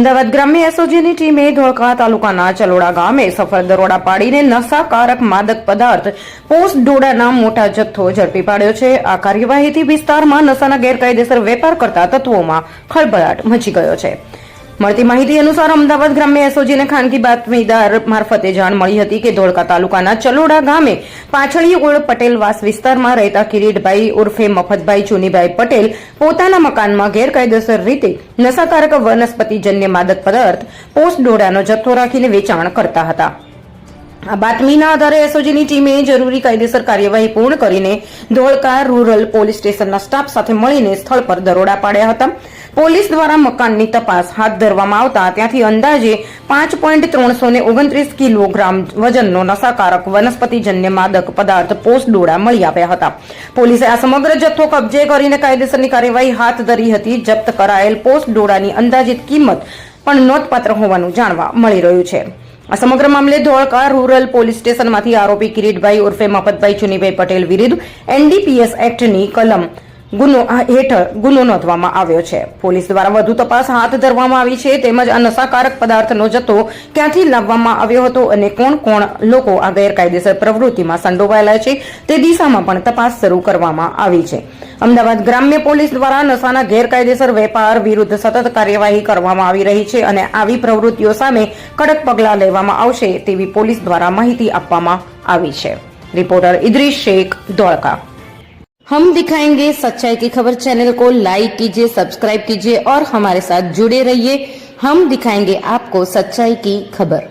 અમદાવાદ ગ્રામ્ય એસઓજીની ટીમે ધોળકા તાલુકાના ચલોડા ગામે સફળ દરોડા પાડીને નશાકારક માદક પદાર્થ પોસ્ટ ડોડાના મોટા જથ્થો ઝડપી પાડ્યો છે. આ કાર્યવાહીથી વિસ્તારમાં નશાના ગેરકાયદેસર વેપાર કરતા તત્વોમાં ખળભળાટ મચી ગયો છે. મળતી માહિતી અનુસાર અમદાવાદ ગ્રામ્ય એસઓજીને ખાનગી બાતમીદાર મારફતે જાણ મળી હતી કે ધોળકા તાલુકાના ચલોડા ગામે પાછળી ઓળ પટેલવાસ વિસ્તારમાં રહેતા કિરીટભાઈ ઉર્ફે મફતભાઈ ચુનીભાઈ પટેલ પોતાના મકાનમાં ગેરકાયદેસર રીતે નશાકારક વનસ્પતિજન્ય માદક પદાર્થ પોસ્ટ ડોડાનો જથ્થો રાખીને વેચાણ કરતા હતા. આ બાતમીના આધારે એસઓજીની ટીમે જરૂરી કાયદેસર કાર્યવાહી પૂર્ણ કરીને ધોળકા રૂરલ પોલીસ સ્ટેશનના સ્ટાફ સાથે મળીને સ્થળ પર દરોડા પાડ્યા હતા. પોલીસ દ્વારા મકાનની તપાસ હાથ ધરવામાં આવતા ત્યાંથી અંદાજે 5.329 કિલોગ્રામ વજનનો નશાકારક વનસ્પતિજન્ય માદક પદાર્થ પોસ્ટ ડોડા મળી આવ્યા હતા. પોલીસે આ સમગ્ર જથ્થો કબજે કરીને કાયદેસરની કાર્યવાહી હાથ ધરી હતી. જપ્ત કરાયેલ પોસ્ટ ડોડાની અંદાજિત કિંમત પણ નોંધપાત્ર હોવાનું જાણવા મળી રહ્યું છે. આ સમગ્ર મામલે ધોળકા રૂરલ પોલીસ સ્ટેશનમાંથી આરોપી કિરીટભાઈ ઉર્ફે મફતભાઈ ચુનીભાઈ પટેલ વિરુદ્ધ એનડીપીએસ એક્ટની કલમ હેઠળ ગુનો નોંધવામાં આવ્યો છે. પોલીસ દ્વારા વધુ તપાસ હાથ ધરવામાં આવી છે. તેમજ આ નશાકારક પદાર્થનો જથ્થો ક્યાંથી લાવવામાં આવ્યો હતો અને કોણ કોણ લોકો આ ગેરકાયદેસર પ્રવૃત્તિમાં સંડોવાયેલા છે તે દિશામાં પણ તપાસ શરૂ કરવામાં આવી છે. અમદાવાદ ગ્રામ્ય પોલીસ દ્વારા નશાના ગેરકાયદેસર વેપાર વિરુદ્ધ સતત કાર્યવાહી કરવામાં આવી રહી છે અને આવી પ્રવૃત્તિઓ સામે કડક પગલાં લેવામાં આવશે તેવી પોલીસ દ્વારા માહિતી આપવામાં આવી છે. રિપોર્ટર ઇદ્રીસ શેખ, ધોળકા. हम दिखाएंगे सच्चाई की खबर चैनल को लाइक कीजिए, सब्सक्राइब कीजिए और हमारे साथ जुड़े रहिए. हम दिखाएंगे आपको सच्चाई की खबर.